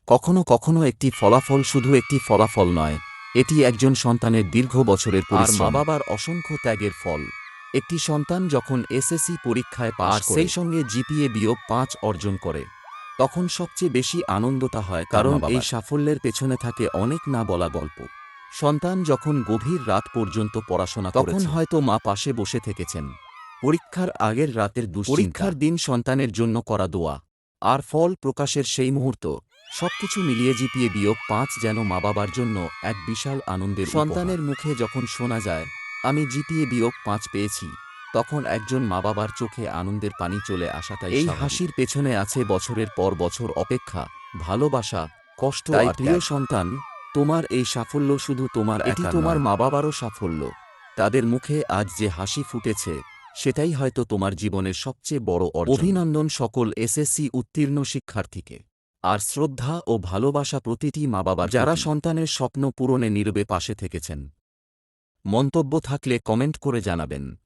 কখনো কখনো একটি ফলাফল শুধু একটি ফলাফল নয়, এটি একজন সন্তানের দীর্ঘ বছরের পরিশ্রম আর মা-বাবার অসংখ্য ত্যাগের ফল। একটি সন্তান যখন এসএসসি পরীক্ষায় পাস করে সেই সঙ্গে জিপিএ-5 অর্জন করে, তখন সবচেয়ে বেশি আনন্দটা হয় কারণ এই সাফল্যের পেছনে থাকে অনেক না বলা গল্প। সন্তান যখন গভীর রাত পর্যন্ত পড়াশোনা করেছে, তখন হয়তো মা পাশে বসে থেকেছেন। পরীক্ষার আগের রাতের দুশ্চিন্তা, পরীক্ষার দিন সন্তানের জন্য করা দোয়া, আর ফল প্রকাশের সেই মুহূর্ত, সবকিছু মিলিয়ে জিপিএ-5 যেন মা-বাবার জন্য এক বিশাল আনন্দের উপহার। সন্তানের মুখে যখন শোনা যায়, "আমি জিপিএ-5 পেয়েছি", তখন একজন মা-বাবার চোখে আনন্দের পানি চলে আসাটাই স্বাভাবিক। এই হাসির পেছনে আছে বছরের পর বছর অপেক্ষা, ভালোবাসা, কষ্ট আর ত্যাগ। তাই প্রিয় সন্তান, তোমার এই সাফল্য শুধু তোমার একা নয়, এটি তোমার মা-বাবারও সাফল্য। তাদের মুখে আজ যে হাসি ফুটেছে, সেটাই হয়তো তোমার জীবনের সবচেয়ে বড় অর্জন। অভিনন্দন সকল এসএসসি উত্তীর্ণ শিক্ষার্থীকে। আর শ্রদ্ধা ও ভালোবাসা প্রতিটি মা-বাবার যারা সন্তানের স্বপ্ন পূরণে নীরবে পাশে থেকেছেন। মন্তব্য থাকলে কমেন্ট করে জানাবেন।